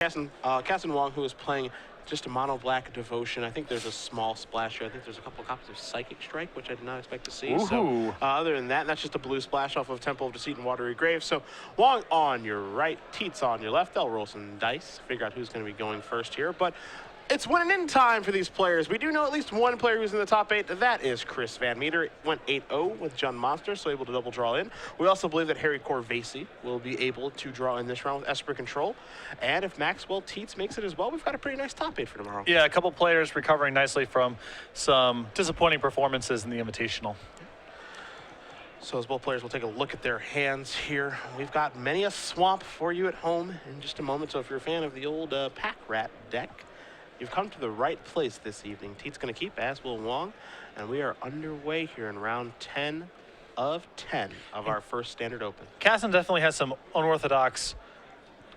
Kasun Wong, who is playing just a mono black devotion. I think there's a small splash here. I think there's a couple copies of Psychic Strike, which I did not expect to see. Ooh. So other than that, that's just a blue splash off of Temple of Deceit and Watery Grave. So Wong on your right, Tietze on your left. They'll roll some dice, figure out who's going to be going first here. But it's winning in time for these players. We do know at least one player who's in the top 8. That is Chris Van Meter. Went 8-0 with John Monster, so able to double draw in. We also believe that Harry Corvasi will be able to draw in this round with Esper Control. And if Maxwell Tietze makes it as well, we've got a pretty nice top 8 for tomorrow. Yeah, a couple players recovering nicely from some disappointing performances in the Invitational. So as both players will take a look at their hands here, we've got many a swamp for you at home in just a moment. So if you're a fan of the old Pack Rat deck, you've come to the right place this evening. Tietze going to keep, as will Wong, and we are underway here in round 10 of 10 of our first Standard Open. Kasun definitely has some unorthodox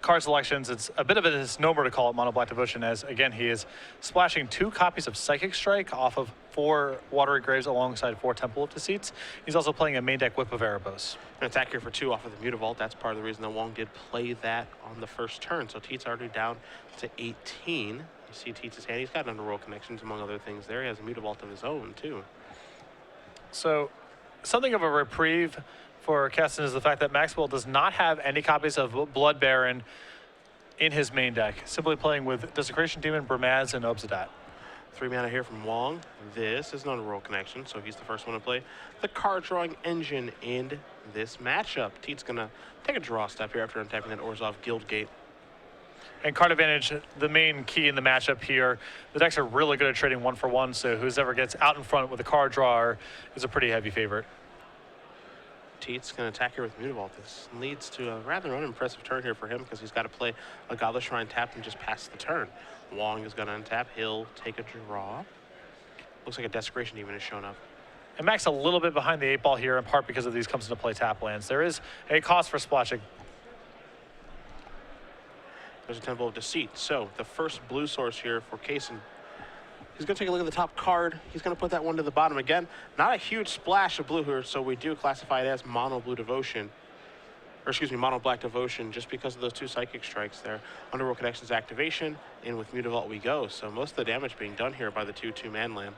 card selections. It's a bit of a misnomer to call it Mono Black Devotion, as again he is splashing 2 copies of Psychic Strike off of 4 Watery Graves alongside 4 Temple of Deceits. He's also playing a main deck Whip of Erebos. An attack here for 2 off of the Mutavault. That's part of the reason that Wong did play that on the first turn. So Tietze already down to 18. You see Tietze's hand. He's got Underworld Connections, among other things there. He has a Mutavault of his own, too. So something of a reprieve for Kasun is the fact that Maxwell does not have any copies of Blood Baron in his main deck, simply playing with Desecration Demon, Bramaz, and Obsidat. 3 mana here from Wong. This is an Underworld Connection, so he's the first one to play the card drawing engine in this matchup. Tietze gonna take a draw step here after untapping that Orzhov Guildgate. And card advantage, the main key in the matchup here. The decks are really good at trading 1-for-1, so whoever gets out in front with a card drawer is a pretty heavy favorite. Tietze going to attack here with Mutavault. This leads to a rather unimpressive turn here for him because he's got to play a Godless Shrine tapped and just pass the turn. Wong is going to untap. He'll take a draw. Looks like a Desecration Demon has shown up. And Max a little bit behind the 8 ball here, in part because of these comes into play tap lands. There is a cost for splashing. There's a Temple of Deceit. So the first blue source here for Kasun. He's going to take a look at the top card. He's going to put that one to the bottom again. Not a huge splash of blue here, so we do classify it as mono blue devotion. Or excuse me, mono black devotion, just because of those 2 Psychic Strikes there. Underworld Connections activation, in with Mutavault we go. So most of the damage being done here by the 2/2-man land.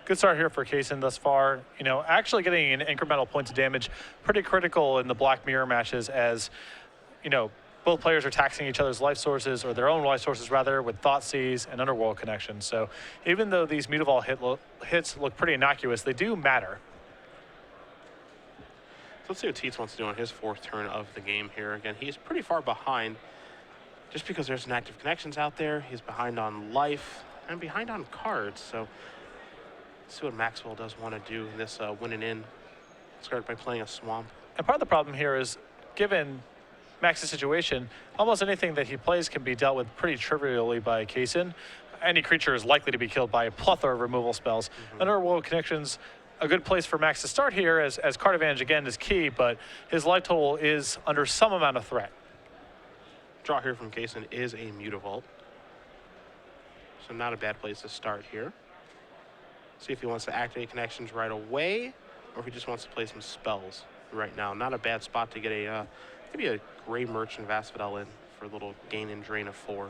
Good start here for Kasun thus far. You know, actually getting an incremental points of damage, pretty critical in the Black Mirror matches, as, you know, both players are taxing each other's life sources, or their own life sources rather, with Thoughtseize and Underworld Connections. So even though these Mutavault hits look pretty innocuous, they do matter. So let's see what Tietze wants to do on his 4th turn of the game here. Again, he's pretty far behind just because there's inactive connections out there. He's behind on life and behind on cards. So let's see what Maxwell does want to do in this winning in. Start by playing a Swamp. And part of the problem here is, given Max's situation, almost anything that he plays can be dealt with pretty trivially by Kasun. Any creature is likely to be killed by a plethora of removal spells. Underworld Connections, a good place for Max to start here, as card advantage again is key, but his life total is under some amount of threat. Draw here from Kasun is a Mutavault. So not a bad place to start here. See if he wants to activate connections right away, or if he just wants to play some spells right now. Not a bad spot to get a maybe a Gray Merchant Vasphodel in for a little gain and drain of 4.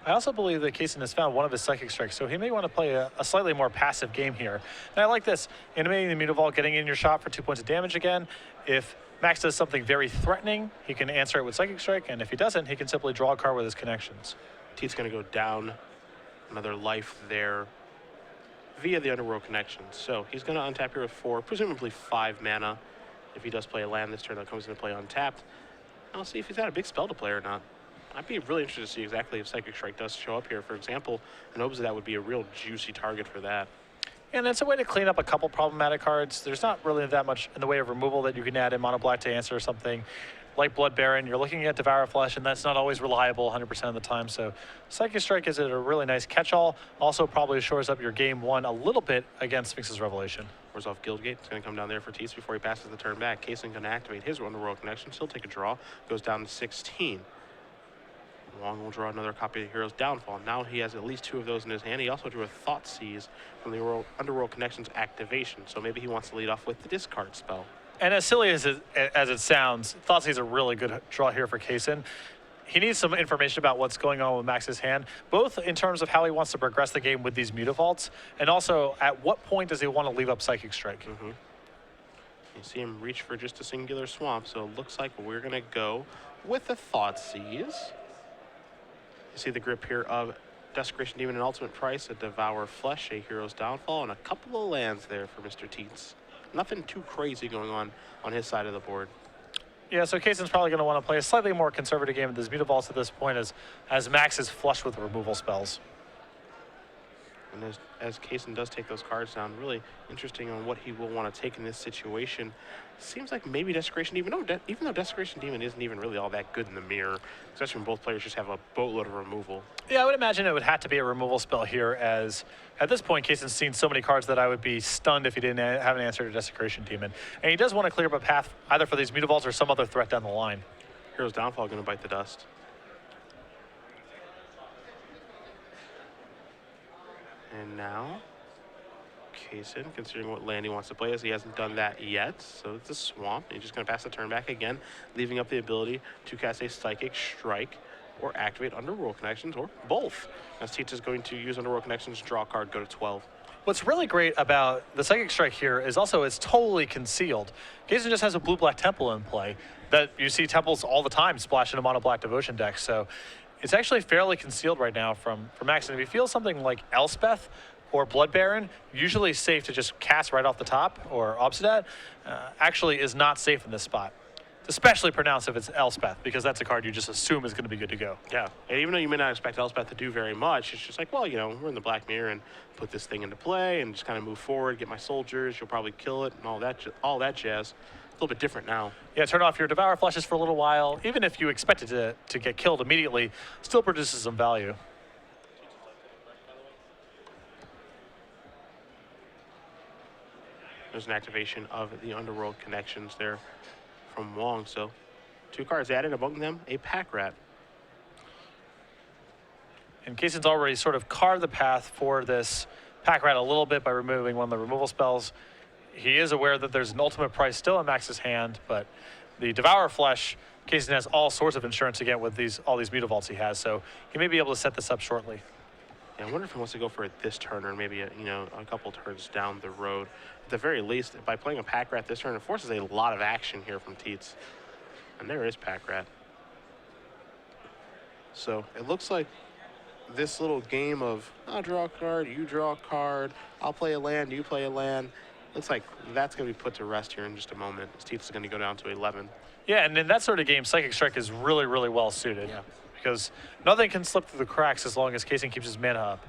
I also believe that Kasun has found one of his Psychic Strikes, so he may want to play a slightly more passive game here. And I like this, animating the Mutavault, getting in your shot for 2 points of damage again. If Max does something very threatening, he can answer it with Psychic Strike, and if he doesn't, he can simply draw a card with his connections. Tietze going to go down another life there via the Underworld Connections. So he's going to untap here with 4, presumably 5 mana. If he does play a land this turn, that comes into play untapped. I'll see if he's got a big spell to play or not. I'd be really interested to see exactly if Psychic Strike does show up here. For example, an Obsidat would be a real juicy target for that. And it's a way to clean up a couple problematic cards. There's not really that much in the way of removal that you can add in Mono Black to answer something like Blood Baron. You're looking at Devour Flesh, and that's not always reliable 100% of the time. So Psychic Strike is a really nice catch-all. Also probably shores up your game 1 a little bit against Sphinx's Revelation. Orzhov Guildgate is going to come down there for Tietze before he passes the turn back. Kasun going to activate his Underworld Connection. He'll take a draw. Goes down to 16. Wong will draw another copy of Hero's Downfall. Now he has at least 2 of those in his hand. He also drew a Thoughtseize from the Underworld Connections activation. So maybe he wants to lead off with the discard spell. And as silly as it sounds, Thoughtseize is a really good draw here for Kasun. he needs some information about what's going on with Max's hand, both in terms of how he wants to progress the game with these Mutavaults, and also at what point does he want to leave up Psychic Strike. You see him reach for just a singular swamp, so it looks like we're going to go with the Thoughtseize. You see the grip here of Desecration Demon and Ultimate Price, a Devour Flesh, a Hero's Downfall, and a couple of lands there for Mr. Tietze. Nothing too crazy going on his side of the board. Yeah, so Kasun's probably going to want to play a slightly more conservative game with his Mutavaults at this point as Max is flush with removal spells. And as Kasun does take those cards down, really interesting on what he will want to take in this situation. Seems like maybe Desecration Demon, even though Desecration Demon isn't even really all that good in the mirror, especially when both players just have a boatload of removal. Yeah, I would imagine it would have to be a removal spell here, as at this point Kasun's seen so many cards that I would be stunned if he didn't have an answer to Desecration Demon. And he does want to clear up a path either for these Mutavaults or some other threat down the line. Hero's Downfall going to bite the dust. And now, Kasun, considering what land he wants to play, as he hasn't done that yet, so it's a Swamp. He's just going to pass the turn back again, leaving up the ability to cast a Psychic Strike or activate Underworld Connections, or both. As Tietze is going to use Underworld Connections, draw a card, go to 12. What's really great about the Psychic Strike here is also it's totally concealed. Kasun just has a blue-black Temple in play that you see Temples all the time splash in a mono-black Devotion deck, so it's actually fairly concealed right now from Max. And if you feel something like Elspeth or Blood Baron, usually safe to just cast right off the top, or Obsidat, actually is not safe in this spot. It's especially pronounced if it's Elspeth, because that's a card you just assume is going to be good to go. Yeah, and even though you may not expect Elspeth to do very much, it's just like, well, you know, we're in the Black Mirror and put this thing into play and just kind of move forward, get my soldiers, you'll probably kill it and all that jazz. A little bit different now. Yeah, turn off your Devour Flushes for a little while. Even if you expect it to get killed immediately, still produces some value. There's an activation of the Underworld Connections there from Wong. So 2 cards added, among them a Pack Rat. And Kasun's already sort of carved the path for this Pack Rat a little bit by removing one of the removal spells. He is aware that there's an Ultimate Price still in Max's hand, but the Devour Flesh, Kasun has all sorts of insurance again with all these Mutavaults he has, so he may be able to set this up shortly. Yeah, I wonder if he wants to go for it this turn or maybe a couple turns down the road. At the very least, by playing a Pack Rat this turn, it forces a lot of action here from Tietze. And there is Pack Rat. So it looks like this little game of I'll draw a card, you draw a card, I'll play a land, you play a land. Looks like that's going to be put to rest here in just a moment. Tietze is going to go down to 11. Yeah, and in that sort of game, Psychic Strike is really, really well suited. Yeah. Because nothing can slip through the cracks as long as Kasun keeps his mana up.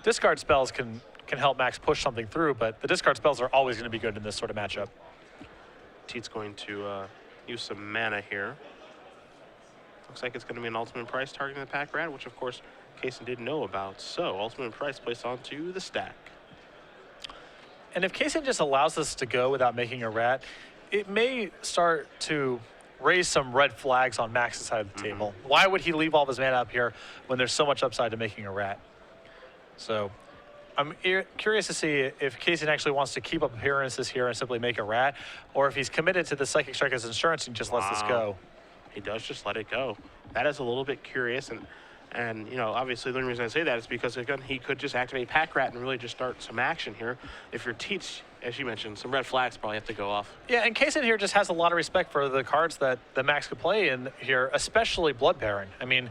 Discard spells can help Max push something through, but the discard spells are always going to be good in this sort of matchup. Tietze going to use some mana here. Looks like it's going to be an Ultimate Price targeting the Pack Rat, which of course Kasun didn't know about. So Ultimate Price placed onto the stack. And if Kasun just allows this to go without making a rat, it may start to raise some red flags on Max's side of the table. Why would he leave all of his mana up here when there's so much upside to making a rat? So I'm curious to see if Kasun actually wants to keep up appearances here and simply make a rat, or if he's committed to the Psychic Strike as insurance and just lets this go. He does just let it go. That is a little bit curious, and you know, obviously the only reason I say that is because again, he could just activate Pack Rat and really just start some action here. If you're Tietze, as you mentioned, some red flags probably have to go off. Yeah, and Kasun here just has a lot of respect for the cards that Max could play in here, especially Blood Baron. I mean,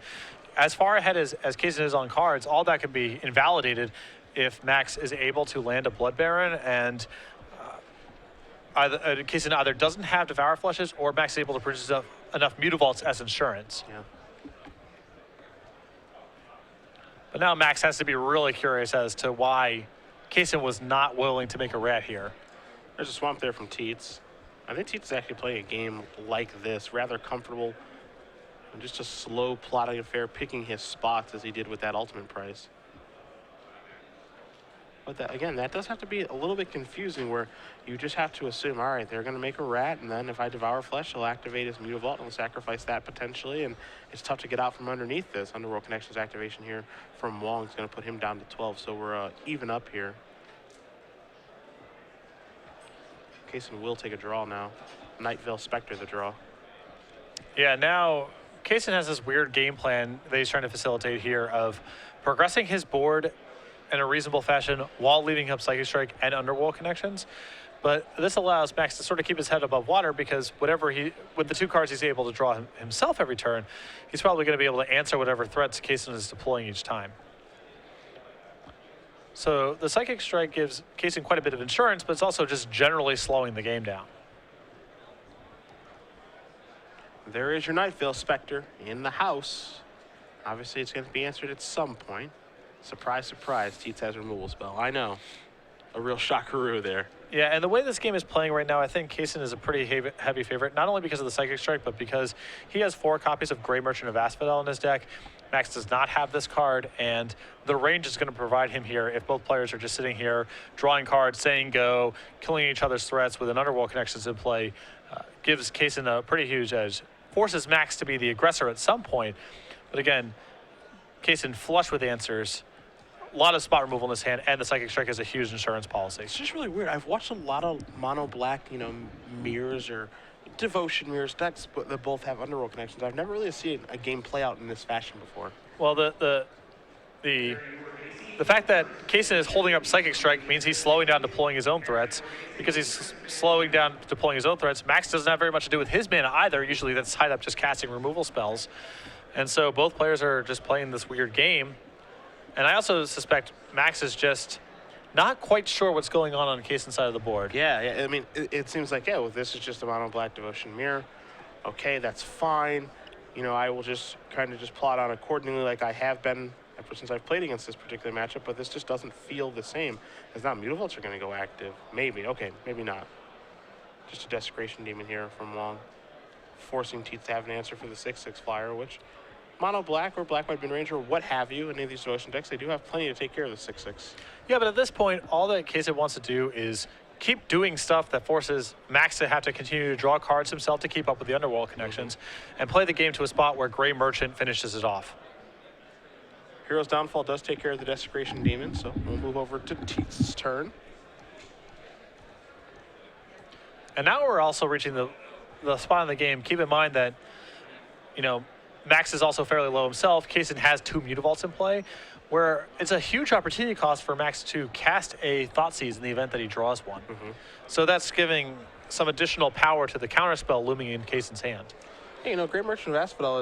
as far ahead as Kasun is on cards, all that can be invalidated if Max is able to land a Blood Baron, and Kasun either doesn't have Devour Flushes or Max is able to produce enough Mutavaults as insurance. Yeah. But now Max has to be really curious as to why Kasun was not willing to make a rat here. There's a swamp there from Tietze. I think Tietze is actually playing a game like this, rather comfortable, and just a slow plotting affair, picking his spots as he did with that Ultimate Price. But that, again, that does have to be a little bit confusing, where you just have to assume, all right, they're going to make a rat, and then if I Devour Flesh, he'll activate his Mutavault, and he'll sacrifice that potentially, and it's tough to get out from underneath this. Underworld Connections activation here from Wong is going to put him down to 12, so we're even up here. Kasun will take a draw now. Night Veil Spectre the draw. Yeah, now Kason has this weird game plan that he's trying to facilitate here of progressing his board in a reasonable fashion while leaving up Psychic Strike and Underworld connections. But this allows Max to sort of keep his head above water because with the 2 cards he's able to draw himself every turn, he's probably going to be able to answer whatever threats Kason is deploying each time. So the Psychic Strike gives Kason quite a bit of insurance, but it's also just generally slowing the game down. There is your Nightveil Spectre in the house. Obviously, it's going to be answered at some point. Surprise, surprise, Tietze has removal spell. I know. A real shockaroo there. Yeah, and the way this game is playing right now, I think Kason is a pretty heavy favorite, not only because of the Psychic Strike, but because he has 4 copies of Grey Merchant of Asphodel in his deck. Max does not have this card, and the range is going to provide him here if both players are just sitting here, drawing cards, saying go, killing each other's threats with an Underworld connections in play, gives Kason a pretty huge edge. Forces Max to be the aggressor at some point, but again, Kason flush with answers, a lot of spot removal in his hand, and the Psychic Strike is a huge insurance policy. It's just really weird. I've watched a lot of mono black, mirrors or devotion mirrors decks that both have Underworld connections. I've never really seen a game play out in this fashion before. Well, the fact that Kason is holding up Psychic Strike means he's slowing down deploying his own threats. Because he's slowing down deploying his own threats, Max doesn't have very much to do with his mana either. Usually that's tied up just casting removal spells. And so both players are just playing this weird game. And I also suspect Max is just not quite sure what's going on Kason's side of the board. Yeah. I mean, it seems like, well, this is just a mono black devotion mirror. Okay, that's fine. I will just kind of just plot on accordingly like I have been ever since I've played against this particular matchup, but this just doesn't feel the same. It's not Mutavaults are going to go active. Maybe. Okay, maybe not. Just a Desecration Demon here from Wong, forcing Tietze to have an answer for the 6/6 flyer, which mono black or black white mid-range or what have you, any of these devotion decks, they do have plenty to take care of the 6/6. Yeah, but at this point, all that Kason wants to do is keep doing stuff that forces Max to have to continue to draw cards himself to keep up with the Underworld connections and play the game to a spot where Grey Merchant finishes it off. Hero's Downfall does take care of the Desecration Demon, so we'll move over to Tietze's turn. And now we're also reaching the spot in the game. Keep in mind that, Max is also fairly low himself. Kason has 2 Mutavaults in play, where it's a huge opportunity cost for Max to cast a Thoughtseize in the event that he draws one. So that's giving some additional power to the counterspell looming in Kason's hand. Hey, Grey Merchant of Asphodel,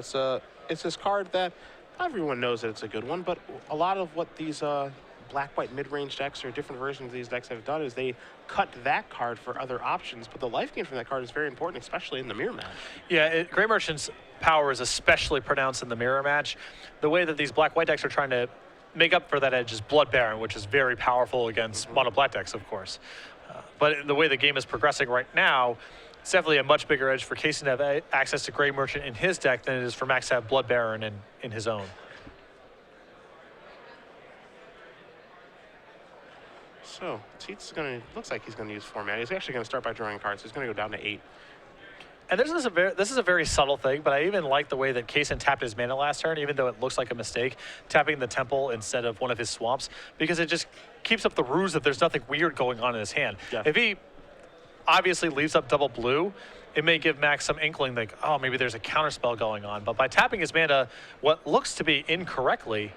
it's this card that everyone knows that it's a good one, but a lot of what these black-white mid-range decks or different versions of these decks have done is they cut that card for other options, but the life gain from that card is very important, especially in the mirror match. Yeah, Grey Merchant's power is especially pronounced in the mirror match. The way that these black-white decks are trying to make up for that edge is Blood Baron, which is very powerful against mono black decks, of course. But the way the game is progressing right now, it's definitely a much bigger edge for Kason to have access to Grey Merchant in his deck than it is for Max to have Blood Baron in his own. So Tietze looks like he's gonna use 4 mana. He's actually gonna start by drawing cards. He's gonna go down to 8. And this is a very subtle thing, but I even like the way that Kason tapped his mana last turn, even though it looks like a mistake, tapping the Temple instead of one of his swamps, because it just keeps up the ruse that there's nothing weird going on in his hand. Yeah. If he obviously leaves up double blue, it may give Max some inkling like, oh, maybe there's a counterspell going on. But by tapping his mana, what looks to be incorrectly,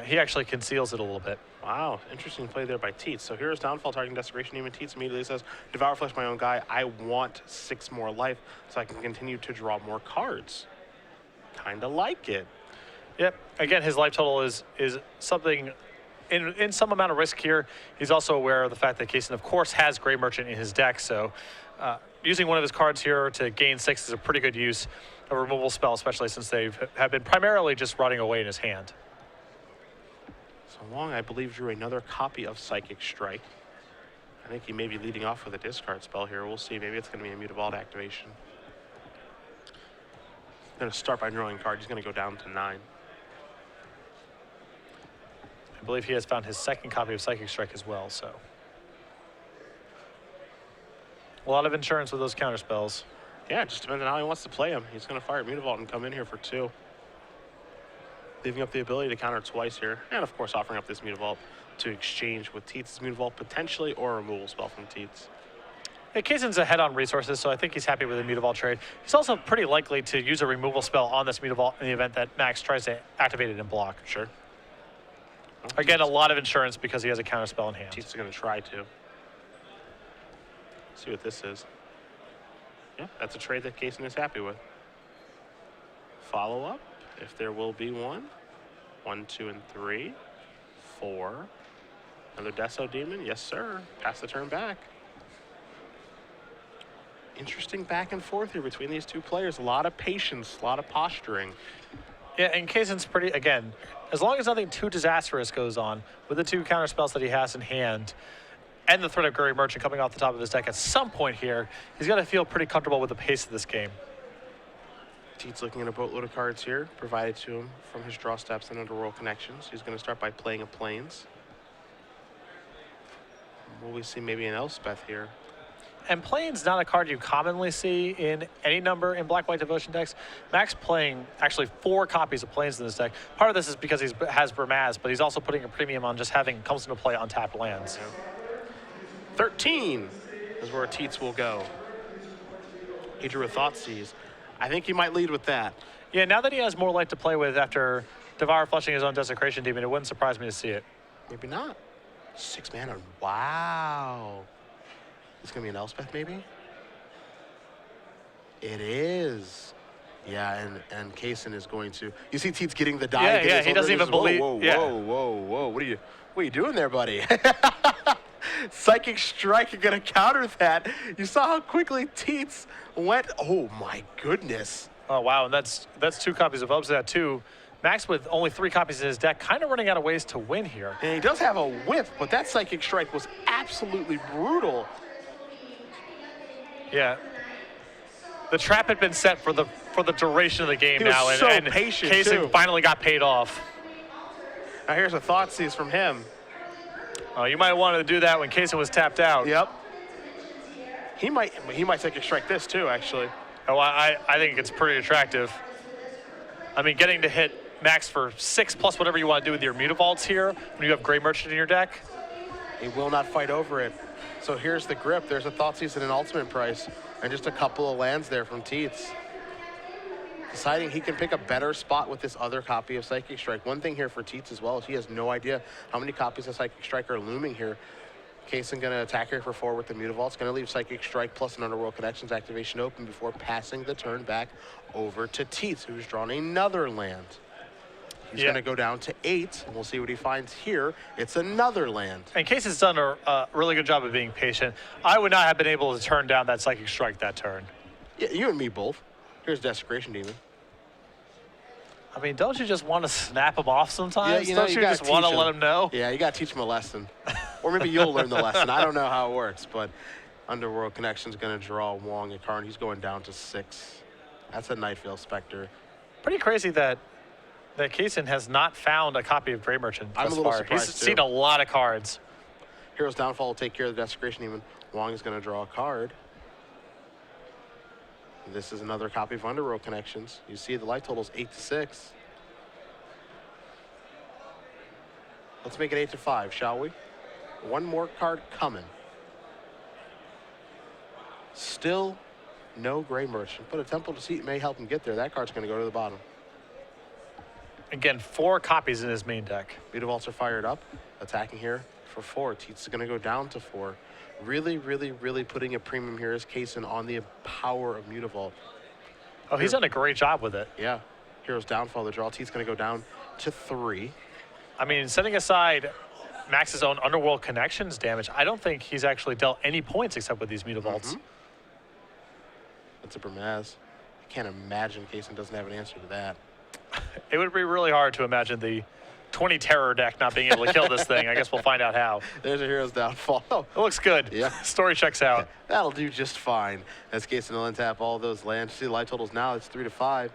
he actually conceals it a little bit. Wow, interesting play there by Tietze. So here's Downfall targeting Desecration Demon. Tietze immediately says, Devour Flesh, my own guy. I want 6 more life so I can continue to draw more cards. Kinda like it. Yep. Again, his life total is something in some amount of risk here. He's also aware of the fact that Kason, of course, has Grey Merchant in his deck. So using one of his cards here to gain 6 is a pretty good use of a removal spell, especially since they have been primarily just rotting away in his hand. So Wong, I believe, drew another copy of Psychic Strike. I think he may be leading off with a discard spell here. We'll see. Maybe it's going to be a Mutavault activation. He's going to start by drawing a card. He's going to go down to 9. I believe he has found his second copy of Psychic Strike as well, so. A lot of insurance with those counterspells. Yeah, it just depends on how he wants to play him. He's going to fire Mutavault and come in here for 2. Leaving up the ability to counter twice here. And, of course, offering up this Mutavault to exchange with Tietze's Mutavault potentially or a removal spell from Tietze. Yeah, Kasun's ahead on resources, so I think he's happy with the Mutavault trade. He's also pretty likely to use a removal spell on this Mutavault in the event that Max tries to activate it and block. Sure. Again, a lot of insurance because he has a counter spell in hand. Tietze is going to try to. See what this is. Yeah, that's a trade that Kasun is happy with. Follow up, if there will be one. 1, 2, and 3. 4. Another Deso Demon. Yes, sir. Pass the turn back. Interesting back and forth here between these two players. A lot of patience, a lot of posturing. Yeah, and Kasun's pretty, again, as long as nothing too disastrous goes on with the 2 counter spells that he has in hand and the threat of Gray Merchant coming off the top of his deck at some point here, he's got to feel pretty comfortable with the pace of this game. Tietze looking at a boatload of cards here, provided to him from his draw steps and Underworld Connections. He's going to start by playing a Plains. Will we see maybe an Elspeth here? And Plains not a card you commonly see in any number in Black-White Devotion decks. Max playing actually 4 copies of Plains in this deck. Part of this is because he has Burmaz, but he's also putting a premium on just having comes into play untapped lands. Yeah. 13 is where Tietze will go. He drew a Thoughtseize. I think he might lead with that. Yeah, now that he has more light to play with after Devour flushing his own Desecration Demon, it wouldn't surprise me to see it. Maybe not. 6 mana. Wow. It's going to be an Elspeth, maybe? It is. Yeah, and Kasun is going to... You see Tietze getting the die. Yeah, he doesn't even believe... Whoa, yeah. whoa. What are you doing there, buddy? Psychic Strike, you're going to counter that. You saw how quickly Tietze went. Oh, my goodness. Oh, wow, and that's 2 copies of Upset, too. Max with only 3 copies in his deck, kind of running out of ways to win here. And he does have a whip, but that Psychic Strike was absolutely brutal. Yeah. The trap had been set for the duration of the game He was now, so and patient, Kasun too. finally got paid off. Now here's a Thoughtseize from him. You might want to do that when Kasun was tapped out. Yep. He might Psychic Strike this too, actually. Oh, I think it's pretty attractive. I mean, getting to hit Max for 6 plus whatever you want to do with your Mutavaults here when you have Gray Merchant in your deck. He will not fight over it. So here's the grip. There's a Thoughtseize at an ultimate price, and just a couple of lands there from Tietze. Deciding he can pick a better spot with this other copy of Psychic Strike. One thing here for Tietze as well is he has no idea how many copies of Psychic Strike are looming here. Kasun going to attack here for 4 with the Mutavault. Going to leave Psychic Strike plus an Underworld Connections activation open before passing the turn back over to Tietze, who's drawn another land. He's going to go down to 8, and we'll see what he finds here. It's another land. And Kasun's done a really good job of being patient. I would not have been able to turn down that Psychic Strike that turn. Yeah, you and me both. Here's Desecration Demon. I mean, don't you just want to snap him off sometimes? Don't you gotta just want to teach let him know? Yeah, you got to teach him a lesson. Or maybe you'll learn the lesson. I don't know how it works, but Underworld Connection's going to draw Wong and Karn. He's going down to 6. That's a Nightveil Spectre. Pretty crazy that Kasun has not found a copy of Gray Merchant thus I'm a little far. surprised, He's too. seen a lot of cards. Hero's Downfall will take care of the Desecration Demon. Wong is going to draw a card. This is another copy of Underworld Connections. You see the life total's 8-6. Let's make it 8-5, shall we? One more card coming. Still no Gray Merchant, but a Temple Deceit may help him get there. That card's going to go to the bottom. Again, 4 copies in his main deck. Mutavaults are fired up, attacking here for 4. Tietze is going to go down to 4. Really putting a premium here is Kasun on the power of Mutavault. Oh, he's done a great job with it. Yeah. Hero's Downfall, the draw. Tietze going to go down to 3. I mean, setting aside Max's own Underworld Connections damage, I don't think he's actually dealt any points except with these Mutavaults. That's a Burmaz. I can't imagine Kasun doesn't have an answer to that. It would be really hard to imagine the 20 Terror deck not being able to kill this thing. I guess we'll find out how. There's a Hero's Downfall. Oh, It looks good. Yeah. Story checks out. that'll do just fine. As Kasun will untap all those lands. See the life totals now, it's 3-5.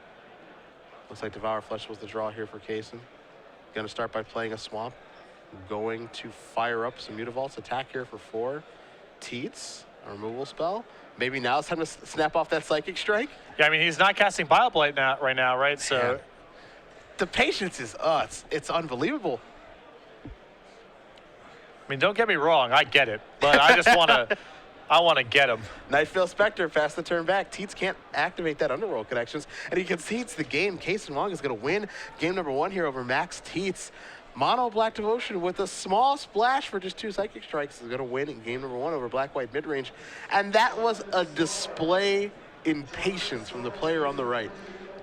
Looks like Devour Flesh was the draw here for Kasun. Going to start by playing a Swamp. Going to fire up some Mutavaults. Attack here for 4. Tietze, a removal spell. Maybe now it's time to snap off that Psychic Strike. Yeah, I mean, he's not casting Bile Blight right now, right? So Man. The patience is, it's unbelievable. I mean, don't get me wrong, I get it, but I just want to, I want to get him. Nightfield Spectre past the turn back. Tietze can't activate that underworld connections, and he concedes the game. Kasun Wong is going to win game number 1 here over Max Tietze. Mono Black Devotion with a small splash for just 2 Psychic Strikes is going to win in game number 1 over Black White Midrange. And that was a display in patience from the player on the right.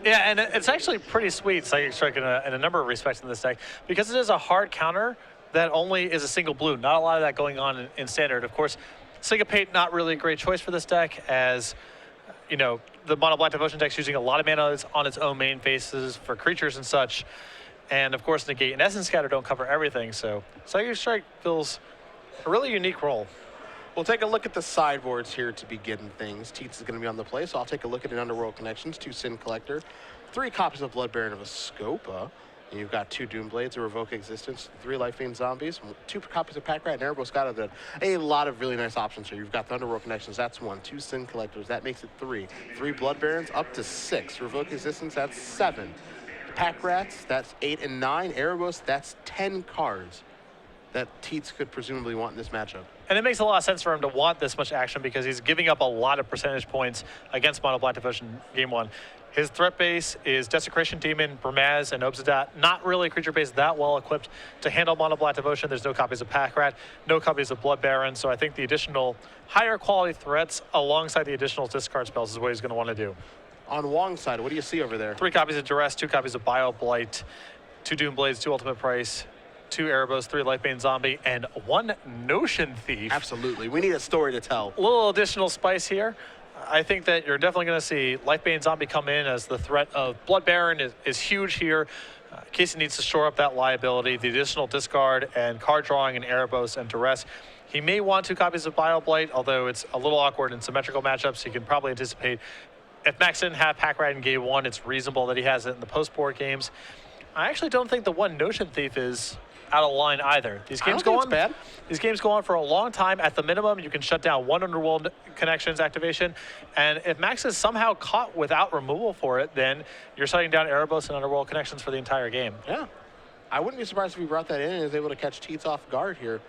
Yeah, and it's actually pretty sweet, Psychic Strike, in a number of respects in this deck, because it is a hard counter that only is a single blue. Not a lot of that going on in Standard. Of course, Syncopate, not really a great choice for this deck, as you know, the Mono Black Devotion deck's using a lot of mana on its own main phases for creatures and such. And of course, Negate and Essence Scatter don't cover everything, so Psychic Strike fills a really unique role. We'll take a look at the sideboards here to begin things. Tietze is going to be on the play, so I'll take a look at an Underworld Connections, 2 Sin Collector, 3 copies of Blood Baron of a Scopa. And you've got 2 Doomblades, a Revoke Existence, 3 Life Vein Zombies, 2 copies of Pack Rat, and Erebos got a lot of really nice options here. You've got the Underworld Connections, that's 1. 2 Sin Collectors, that makes it 3. 3 Blood Barons, up to 6. Revoke Existence, that's 7. Pack Rats, that's 8 and 9. Erebos, that's 10 cards that Tietze could presumably want in this matchup. And it makes a lot of sense for him to want this much action because he's giving up a lot of percentage points against Mono Black Devotion game 1. His threat base is Desecration Demon, Bramaz, and Obsidat. Not really a creature base that well equipped to handle Mono Black Devotion. There's no copies of Pack Rat, no copies of Blood Baron, so I think the additional higher quality threats alongside the additional discard spells is what he's going to want to do. On Wong's side, what do you see over there? 3 copies of Duress, 2 copies of Bio Blight, 2 Doomblades, 2 Ultimate Price, 2 Erebos, 3 Lifebane Zombie, and 1 Notion Thief. Absolutely. We need a story to tell. A little additional spice here. I think that you're definitely going to see Lifebane Zombie come in as the threat of Blood Baron is huge here. Kasun needs to shore up that liability, the additional discard and card drawing in Erebos and Duress. He may want 2 copies of Bio Blight, although it's a little awkward in symmetrical matchups. He can probably anticipate. If Max didn't have Pack Rat in game 1, it's reasonable that he has it in the post-board games. I actually don't think the 1 Notion Thief is out of line either. These games go on bad. These games go on for a long time. At the minimum, you can shut down 1 Underworld Connections activation, and if Max is somehow caught without removal for it, then you're shutting down Erebos and Underworld Connections for the entire game. Yeah, I wouldn't be surprised if we brought that in and is able to catch Tietze off guard here.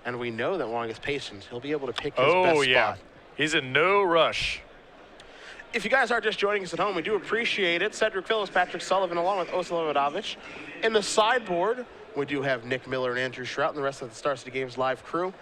And we know that Wong is patient. He'll be able to pick his best spot. He's in no rush. If you guys are just joining us at home, we do appreciate it. Cedric Phillips, Patrick Sullivan, along with Osa Levodovich. In the sideboard, we do have Nick Miller and Andrew Shrout and the rest of the Star City Games live crew.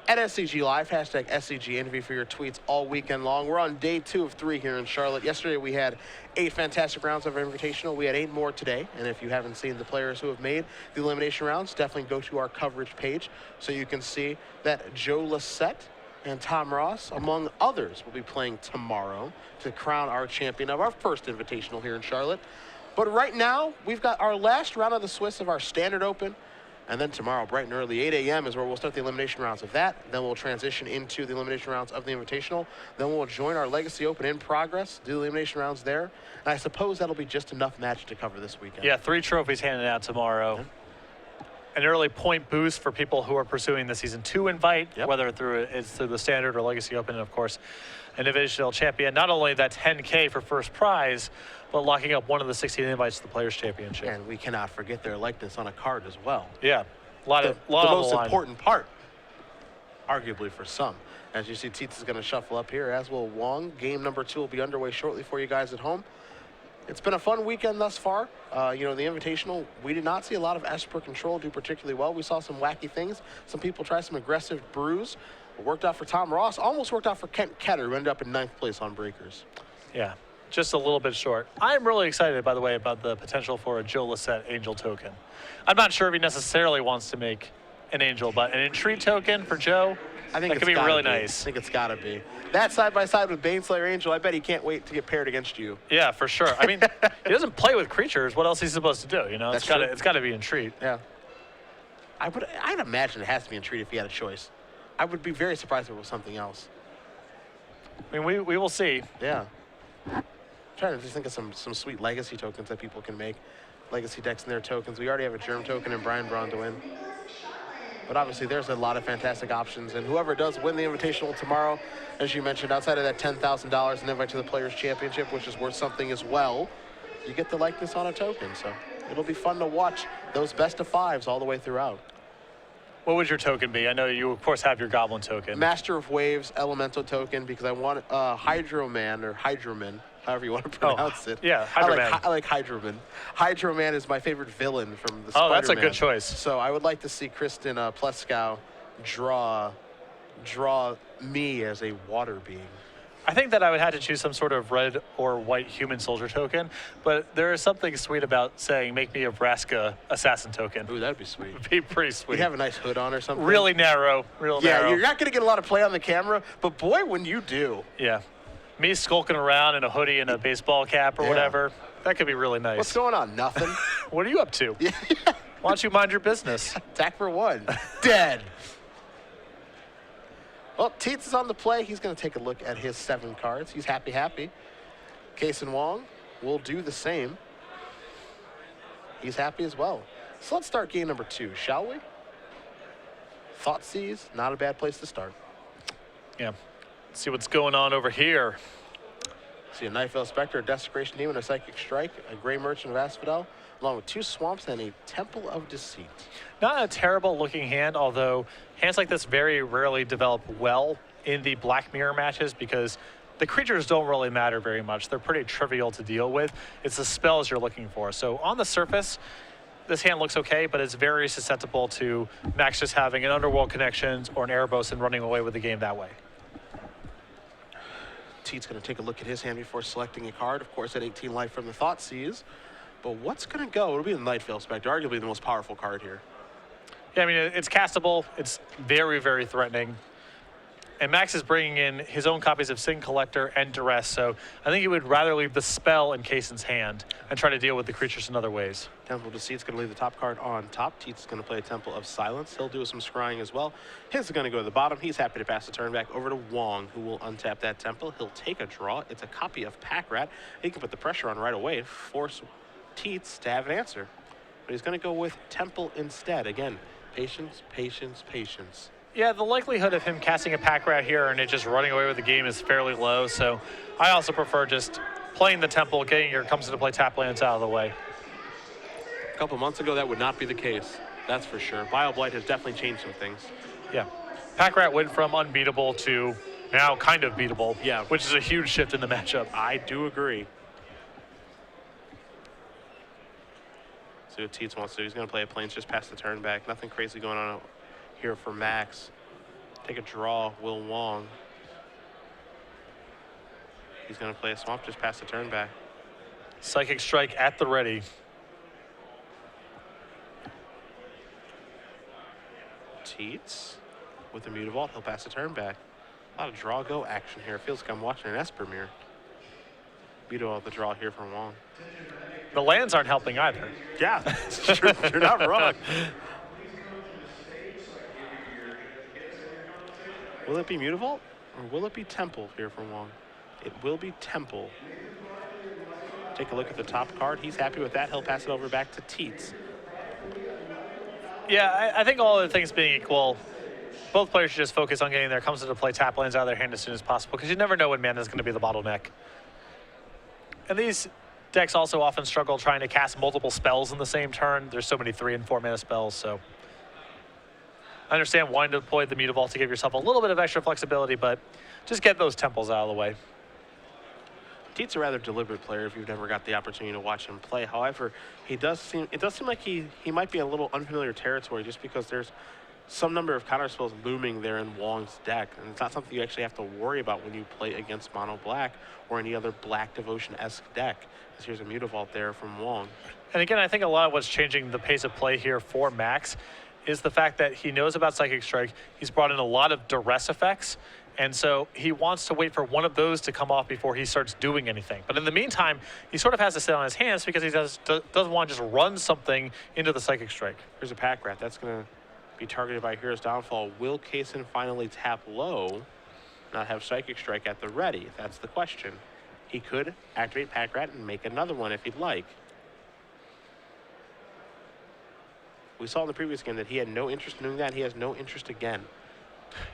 At SCG Live, hashtag SCGINVI for your tweets all weekend long. We're on day 2 of 3 here in Charlotte. Yesterday we had 8 fantastic rounds of Invitational. We had 8 more today. And if you haven't seen the players who have made the elimination rounds, definitely go to our coverage page so you can see that Joe Lissette and Tom Ross, among others, will be playing tomorrow to crown our champion of our first Invitational here in Charlotte. But right now, we've got our last round of the Swiss of our Standard Open. And then tomorrow, bright and early, 8 a.m. is where we'll start the elimination rounds of that. Then we'll transition into the elimination rounds of the Invitational. Then we'll join our Legacy Open in progress, do the elimination rounds there. And I suppose that'll be just enough match to cover this weekend. Yeah, 3 trophies handed out tomorrow. Yeah. An early point boost for people who are pursuing the Season 2 invite, whether it's through the Standard or Legacy Open, and of course, an Invitational champion. Not only that 10K for first prize, but locking up one of the 16 invites to the Players' Championship. And we cannot forget their likeness on a card as well. Yeah, the most important part, arguably for some. As you see, Tietze is going to shuffle up here, as will Wong. Game number 2 will be underway shortly for you guys at home. It's been a fun weekend thus far. You know, the Invitational, we did not see a lot of Esper Control do particularly well. We saw some wacky things. Some people try some aggressive brews. It worked out for Tom Ross. Almost worked out for Kent Ketter, who ended up in 9th place on Breakers. Yeah, just a little bit short. I'm really excited, by the way, about the potential for a Joe Lissette Angel token. I'm not sure if he necessarily wants to make an Angel, but an Entreat token for Joe, I think that could be really nice. I think it's got to be. That side by side with Baneslayer Angel, I bet he can't wait to get paired against you. Yeah, for sure. I mean, he doesn't play with creatures. What else is he supposed to do? You know, it's got to be Entreat. Yeah. I'd imagine it has to be Entreat if he had a choice. I would be very surprised if it was something else. I mean, we will see. Yeah. I'm trying to just think of some sweet legacy tokens that people can make. Legacy decks and their tokens. We already have a Germ token and Brian Braun to win. But obviously, there's a lot of fantastic options. And whoever does win the Invitational tomorrow, as you mentioned, outside of that $10,000 and invite to the Players' Championship, which is worth something as well, you get the likeness on a token. So it'll be fun to watch those best of 5s all the way throughout. What would your token be? I know you, of course, have your Goblin token. Master of Waves Elemental token, because I want Hydro-Man or Hydro-Man, however you want to pronounce it. Yeah, Hydro-Man. I like Hydro-Man. Hydro-Man is my favorite villain from the Oh, that's a Spider-Man. good choice. So I would like to see Kristen Pleskow draw me as a water being. I think that I would have to choose some sort of red or white human soldier token, but there is something sweet about saying, make me a Vraska assassin token. Ooh, that'd be sweet. It'd be pretty sweet. You have a nice hood on or something. Really narrow, real Yeah, narrow. you're not going to get a lot of play on the camera, but boy, when you do. Yeah. Me skulking around in a hoodie and a baseball cap or Yeah. whatever, that could be really nice. What's going on? Nothing. What are you up to? Yeah. Why don't you mind your business? Attack for 1. Dead. Well, Tietze is on the play. He's going to take a look at his 7 cards. He's happy. Kasun Wong will do the same. He's happy as well. So let's start game number 2, shall we? Thoughtseize, not a bad place to start. Yeah. Let's see what's going on over here. See a Night Veil Spectre, a Desecration Demon, a Psychic Strike, a Grey Merchant of Asphodel, along with 2 Swamps and a Temple of Deceit. Not a terrible looking hand, although hands like this very rarely develop well in the Black Mirror matches because the creatures don't really matter very much. They're pretty trivial to deal with. It's the spells you're looking for. So on the surface, this hand looks okay, but it's very susceptible to Max just having an Underworld Connections or an Erebos and running away with the game that way. Teet's going to take a look at his hand before selecting a card. Of course, at 18 life from the Thoughtseize. But what's going to go? It'll be the Night Veil Spectre, arguably the most powerful card here. Yeah, I mean, it's castable. It's very, very threatening. And Max is bringing in his own copies of Sin Collector and Duress, so I think he would rather leave the spell in Kasun's hand and try to deal with the creatures in other ways. Temple of Deceit's going to leave the top card on top. Teet's going to play Temple of Silence. He'll do some scrying as well. His is going to go to the bottom. He's happy to pass the turn back over to Wong, who will untap that Temple. He'll take a draw. It's a copy of Pack Rat. He can put the pressure on right away, force Teets to have an answer. But he's going to go with Temple instead. Again, patience, patience, patience. Yeah, the likelihood of him casting a Pack Rat here and it just running away with the game is fairly low, so I also prefer just playing the Temple, getting your comes into play tap lands out of the way. A couple months ago, that would not be the case. That's for sure. BioBlight has definitely changed some things. Yeah. Pack Rat went from unbeatable to now kind of beatable, Yeah. which is a huge shift in the matchup. I do agree. See what Teets wants to do. He's going to play a Plains, just pass the turn back. Nothing crazy going on here for Max. Take a draw, Will Wong. He's going to play a Swamp, just pass the turn back. Psychic Strike at the ready. Teets with the Mutavault, he'll pass the turn back. A lot of draw go action here. It feels like I'm watching an Espermere. Mutavault the draw here from Wong. The lands aren't helping either. Yeah, you're not wrong. Will it be Mutavault or will it be Temple here from Wong? It will be Temple. Take a look at the top card. He's happy with that. He'll pass it over back to Teets. Yeah, I think all other things being equal, both players should just focus on getting their comes into play tap lands out of their hand as soon as possible because you never know when mana is going to be the bottleneck. And these decks also often struggle trying to cast multiple spells in the same turn. There's so many 3 and 4 mana spells, so I understand wanting to deploy the Mutavault to give yourself a little bit of extra flexibility, but just get those temples out of the way. Teets a rather deliberate player if you've never got the opportunity to watch him play. However, it does seem like he might be a little unfamiliar territory just because there's some number of counter spells looming there in Wong's deck. And it's not something you actually have to worry about when you play against Mono Black or any other Black Devotion-esque deck. Because here's a Mutavault there from Wong. And again, I think a lot of what's changing the pace of play here for Max is the fact that he knows about Psychic Strike. He's brought in a lot of duress effects. And so he wants to wait for one of those to come off before he starts doing anything. But in the meantime, he sort of has to sit on his hands because he doesn't want to just run something into the Psychic Strike. Here's a Pack Rat. That's going to be targeted by Hero's Downfall. Will Kasun finally tap low, not have Psychic Strike at the ready? That's the question. He could activate Pack Rat and make another one if he'd like. We saw in the previous game that he had no interest in doing that. He has no interest again.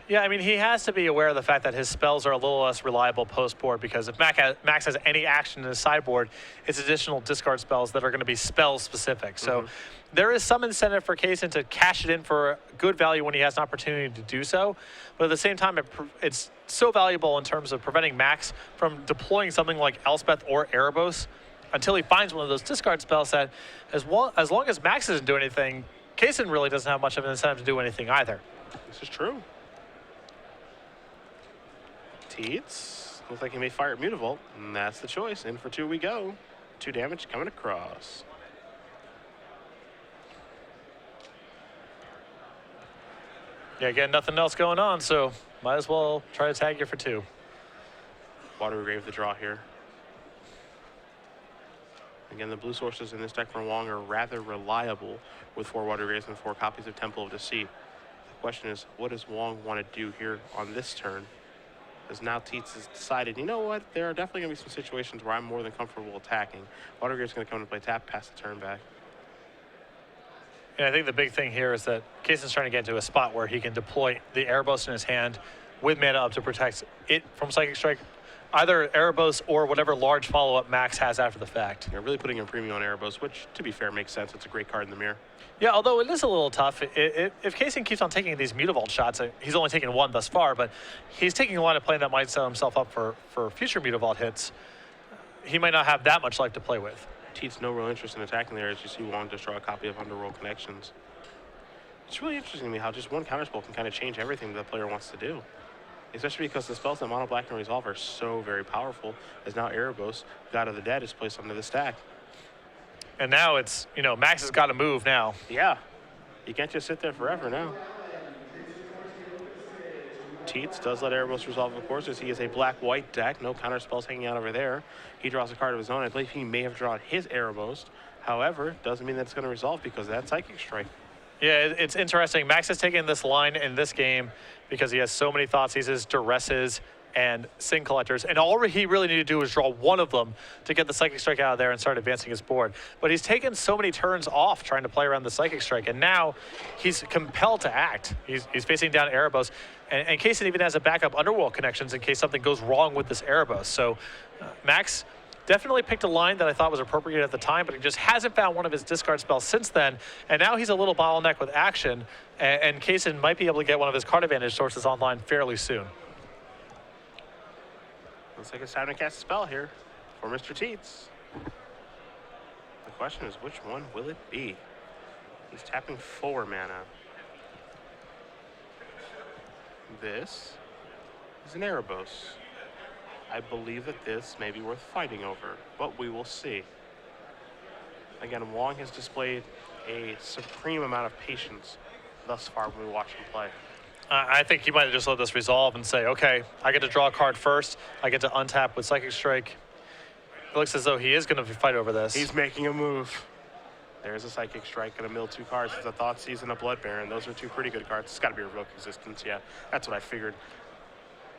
Yeah, I mean, he has to be aware of the fact that his spells are a little less reliable post-board, because if Max has any action in his sideboard, it's additional discard spells that are going to be spell-specific. So there is some incentive for Kasun to cash it in for good value when he has an opportunity to do so. But at the same time, it's so valuable in terms of preventing Max from deploying something like Elspeth or Erebos until he finds one of those discard spells that, as long as Max doesn't do anything, Kasun really doesn't have much of an incentive to do anything either. This is true. Tietze looks like he may fire at Mutavault, and that's the choice. In for 2 we go. 2 damage coming across. Yeah, again, nothing else going on, so might as well try to tag you for 2. Watery Grave the draw here. Again, the blue sources in this deck from Wong are rather reliable with 4 Watery Graves and 4 copies of Temple of Deceit. The question is, what does Wong want to do here on this turn? Because now Tietze has decided, you know what, there are definitely going to be some situations where I'm more than comfortable attacking. Watery Grave's going to come to play tap, pass the turn back. And I think the big thing here is that Kasun's trying to get into a spot where he can deploy the Erebos in his hand with mana up to protect it from Psychic Strike, either Erebos or whatever large follow-up Max has after the fact. You're really putting a premium on Erebos, which, to be fair, makes sense. It's a great card in the mirror. Yeah, although it is a little tough. If Kasun keeps on taking these Mutavault shots, he's only taken 1 thus far, but he's taking a line of play that might set himself up for future Mutavault hits. He might not have that much life to play with. Tietze no real interest in attacking there, as you see Wong just draw a copy of Underworld Connections. It's really interesting to me how just one counterspell can kind of change everything the player wants to do. Especially because the spells that Mono Black can resolve are so very powerful, as now Erebos, God of the Dead, is placed under the stack. And now it's, Max has got to move now. Yeah, you can't just sit there forever now. Tietze does let Erebos resolve, of course, as he is a black-white deck. No counter spells hanging out over there. He draws a card of his own. I believe he may have drawn his Erebos. However, doesn't mean that it's going to resolve because of that Psychic Strike. Yeah, it's interesting. Max has taken this line in this game because he has so many Thoughtseizes, Duresses, and Sin Collectors, and all he really needed to do was draw one of them to get the Psychic Strike out of there and start advancing his board. But he's taken so many turns off trying to play around the Psychic Strike, and now he's compelled to act. He's facing down Erebos, and Kasun even has a backup Underworld Connections in case something goes wrong with this Erebos. So Max definitely picked a line that I thought was appropriate at the time, but he just hasn't found one of his discard spells since then, and now he's a little bottleneck with action, and Kasun might be able to get one of his card advantage sources online fairly soon. Looks like it's time to cast a spell here for Mr. Tietze. The question is, which one will it be? He's tapping 4 mana. This is an Erebos. I believe that this may be worth fighting over, but we will see. Again, Wong has displayed a supreme amount of patience thus far when we watch him play. I think he might have just let this resolve and say, okay, I get to draw a card first. I get to untap with Psychic Strike. It looks as though he is going to fight over this. He's making a move. There's a Psychic Strike, going to mill 2 cards. It's a Thoughtseize and a Blood Baron. Those are 2 pretty good cards. It's got to be Revoke Existence, yeah. That's what I figured.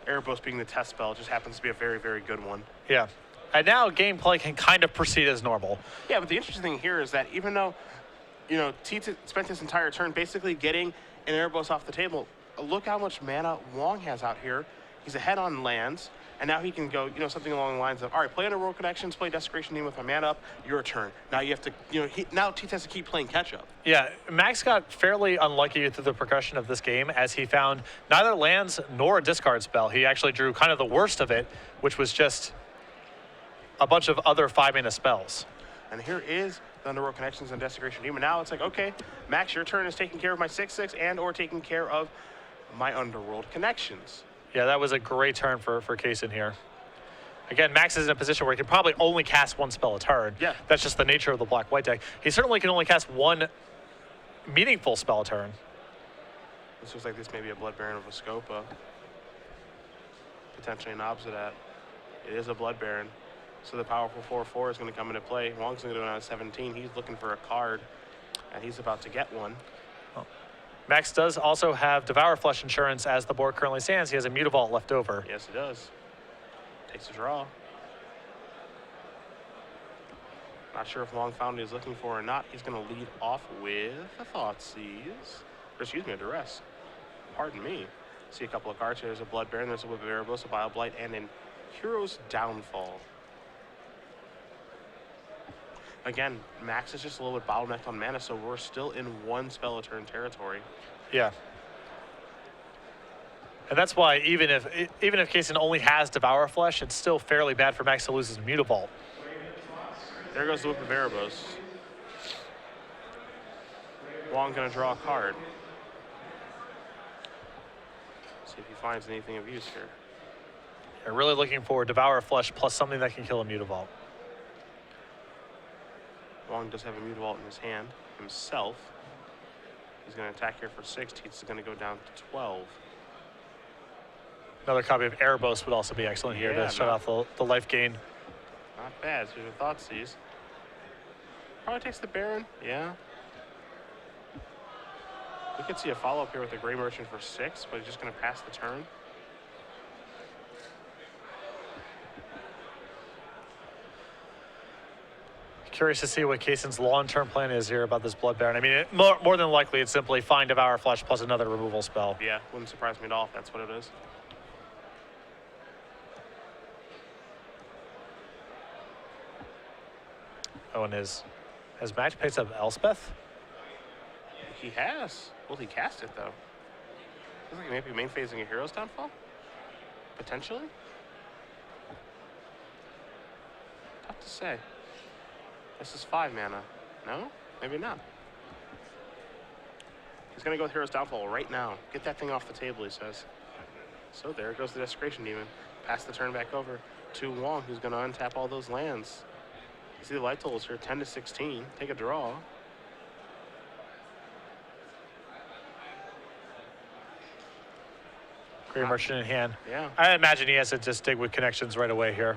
Erebos being the test spell just happens to be a very, very good one. Yeah. And now gameplay can kind of proceed as normal. Yeah, but the interesting thing here is that even though, Tietze spent his entire turn basically getting an Erebos off the table, look how much mana Wong has out here. He's ahead on lands, and now he can go, something along the lines of, all right, play Underworld Connections, play Desecration Demon with my mana up, your turn. Now you have to, now Tietze has to keep playing catch-up. Yeah, Max got fairly unlucky through the progression of this game as he found neither lands nor a discard spell. He actually drew kind of the worst of it, which was just a bunch of other 5-mana spells. And here is the Underworld Connections and Desecration Demon. Now it's like, okay, Max, your turn is taking care of my 6/6 and or taking care of my Underworld Connections. Yeah, that was a great turn for Kasun here. Again, Max is in a position where he can probably only cast 1 spell a turn. Yeah. That's just the nature of the black-white deck. He certainly can only cast 1 meaningful spell a turn. This looks like this may be a Blood Baron of a Scopa. Potentially an Obsidat. It is a Blood Baron. So the powerful 4/4 is going to come into play. Wong's going to go down to 17. He's looking for a card, and he's about to get one. Max does also have Devour Flesh Insurance as the board currently stands. He has a Mutavault left over. Yes, he does. Takes a draw. Not sure if Wong found what he's looking for or not. He's going to lead off with a Thoughtseize. Or excuse me, a Duress. Pardon me. See a couple of cards here. There's a Blood Baron, there's a Whip of Erebos, a Bile Blight, and an Hero's Downfall. Again, Max is just a little bit bottlenecked on mana, so we're still in one spell a turn territory. Yeah. And that's why even if Kasun only has Devour Flesh, it's still fairly bad for Max to lose his Mutavault. There goes the Whip of Erebos. Wong gonna draw a card. See if he finds anything of use here. They're really looking for Devour Flesh plus something that can kill a Mutavault. Wong does have a Mutavault in his hand himself. He's going to attack here for 6. Tietze is going to go down to 12. Another copy of Erebos would also be excellent here to shut off the life gain. Not bad. So your Thoughtseize. Probably takes the Baron. Yeah. We could see a follow-up here with the Grey Merchant for 6, but he's just going to pass the turn. Curious to see what Kasun's long-term plan is here about this Blood Baron. I mean, more than likely, it's simply find Devour Flesh plus another removal spell. Yeah, wouldn't surprise me at all if that's what it is. Oh, and has Max picked up Elspeth? He has. Will he cast it, though? Looks like he may be main phasing a Hero's Downfall? Potentially? Tough to say. This is 5 mana. No? Maybe not. He's going to go with Hero's Downfall right now. Get that thing off the table, he says. So there goes the Desecration Demon. Pass the turn back over to Wong, who's going to untap all those lands. You see the life totals here, 10 to 16. Take a draw. Grey Merchant in hand. Yeah. I imagine he has to just dig with connections right away here.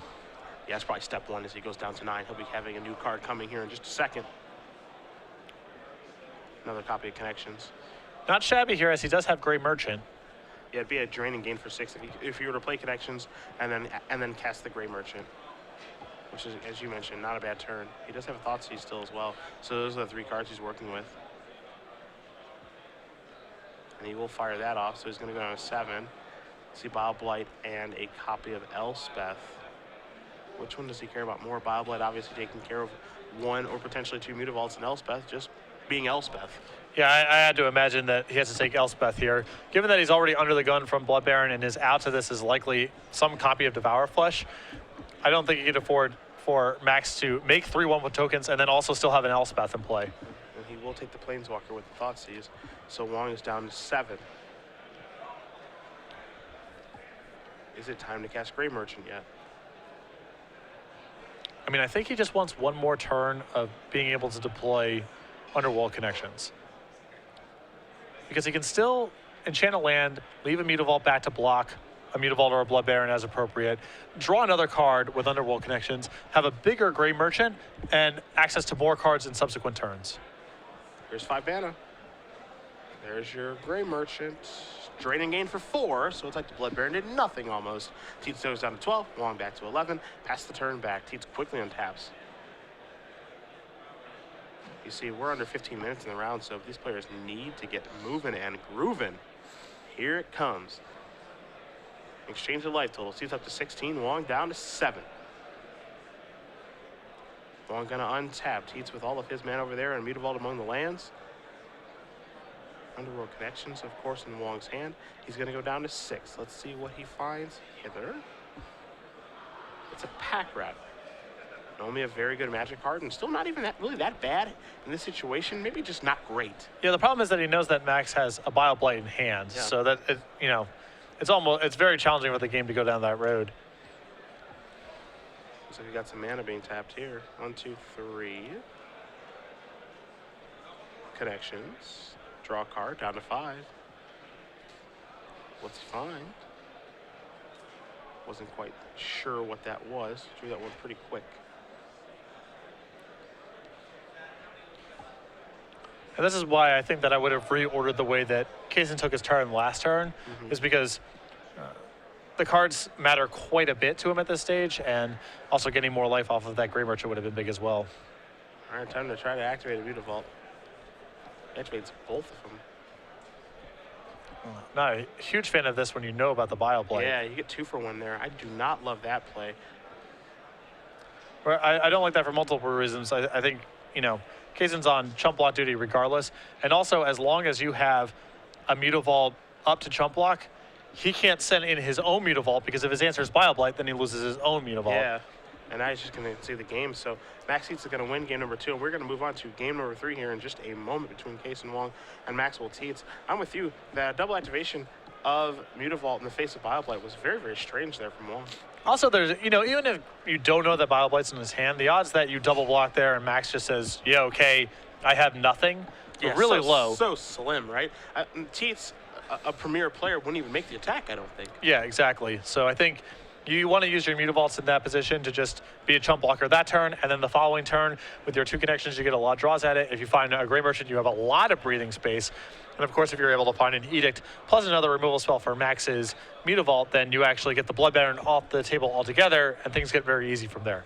Yeah, that's probably step 1 as he goes down to 9. He'll be having a new card coming here in just a second. Another copy of Connections. Not shabby here, as he does have Grey Merchant. Yeah, it'd be a draining gain for 6 if you were to play Connections and then cast the Grey Merchant, which is, as you mentioned, not a bad turn. He does have a Thoughtseize still as well, so those are the 3 cards he's working with. And he will fire that off, so he's going to go down to 7. See Bile Blight and a copy of Elspeth. Which one does he care about more? Bile Blight obviously taking care of 1 or potentially 2 Mutavaults, and Elspeth just being Elspeth. Yeah, I had to imagine that he has to take Elspeth here. Given that he's already under the gun from Blood Baron and his out to this is likely some copy of Devour Flesh, I don't think he could afford for Max to make 3/1 with tokens and then also still have an Elspeth in play. And he will take the Planeswalker with the Thoughtseize. So Wong is down to 7. Is it time to cast Grey Merchant yet? I mean, I think he just wants one more turn of being able to deploy Underworld Connections. Because he can still enchant a land, leave a Mutavault back to block a Mutavault or a Blood Baron as appropriate, draw another card with Underworld Connections, have a bigger Grey Merchant, and access to more cards in subsequent turns. Here's 5 mana. There's your Grey Merchant. Draining gain for 4, so it's like the Blood Baron did nothing almost. Tietze goes down to 12, Wong back to 11. Pass the turn back. Tietze quickly untaps. You see, we're under 15 minutes in the round, so these players need to get moving and grooving. Here it comes. Exchange of life total. Tietze up to 16, Wong down to 7. Wong gonna untap. Tietze with all of his mana over there and Mutavault among the lands. Underworld Connections, of course, in Wong's hand. He's going to go down to 6. Let's see what he finds hither. It's a Pack Rat. Only a very good Magic card, and still not even really that bad in this situation. Maybe just not great. Yeah, the problem is that he knows that Max has a Bile Blight in hand, so that it's very challenging for the game to go down that road. Looks like we got some mana being tapped here. 1, 2, 3. Connections. Draw a card, down to 5. What's he find? Wasn't quite sure what that was. Drew that one pretty quick. And this is why I think that I would have reordered the way that Kasun took his turn last turn, is because the cards matter quite a bit to him at this stage, and also getting more life off of that Grey Merchant would have been big as well. All right, time to try to activate a Mutavault. Activates both of them. Not a huge fan of this when you know about the Bile Blight. Yeah, you get 2 for 1 there. I do not love that play. I don't like that for multiple reasons. I think, Kasun's on chump block duty regardless. And also, as long as you have a Mutavault up to chump block, he can't send in his own Mutavault, because if his answer is Bile Blight, then he loses his own Mutavault. Yeah, and now he's just going to see the game. So Max Tietze is going to win game number 2, and we're going to move on to game number 3 here in just a moment between Kasun Wong and Maxwell Tietze. I'm with you. That double activation of Mutavault in the face of Bile Blight was very, very strange there from Wong. Also, there's, even if you don't know that Bile Blight's in his hand, the odds that you double block there and Max just says, yeah, okay, I have nothing, are really low. So slim, right? Tietze, a premier player, wouldn't even make the attack, I don't think. Yeah, exactly. So I think you want to use your Mutavaults in that position to just be a chump blocker that turn, and then the following turn, with your 2 connections, you get a lot of draws at it. If you find a Gray Merchant, you have a lot of breathing space. And of course, if you're able to find an Edict plus another removal spell for Max's Mutavault, then you actually get the Blood Baron off the table altogether, and things get very easy from there.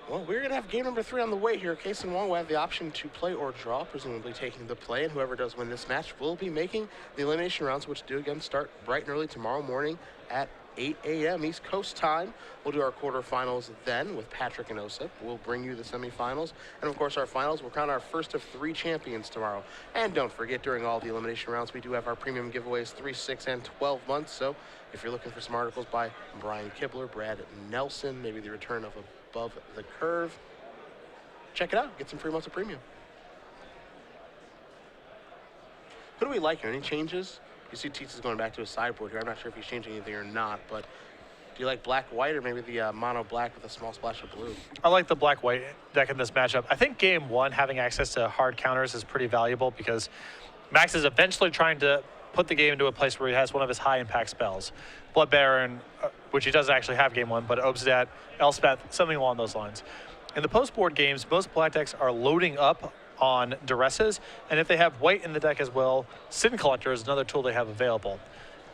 Well, we're going to have game number 3 on the way here. Kasun Wong will have the option to play or draw, presumably taking the play, and whoever does win this match will be making the elimination rounds, which do again start bright and early tomorrow morning at 8 a.m. East Coast time. We'll do our quarterfinals then with Patrick and Osip. We'll bring you the semifinals. And of course, our finals. We'll crown our first of 3 champions tomorrow. And don't forget, during all the elimination rounds, we do have our premium giveaways 3, 6, and 12 months. So if you're looking for some articles by Brian Kibler, Brad Nelson, maybe the return of Above the Curve, check it out. Get some free months of premium. Who do we like here? Any changes? You see Tietze is going back to a sideboard here. I'm not sure if he's changing anything or not, but do you like black-white or maybe the mono-black with a small splash of blue? I like the black-white deck in this matchup. I think game 1, having access to hard counters is pretty valuable, because Max is eventually trying to put the game into a place where he has one of his high-impact spells. Blood Baron, which he doesn't actually have game 1, but Obsidat, Elspeth, something along those lines. In the post-board games, most black decks are loading up on Duresses, and if they have white in the deck as well, Sin Collector is another tool they have available.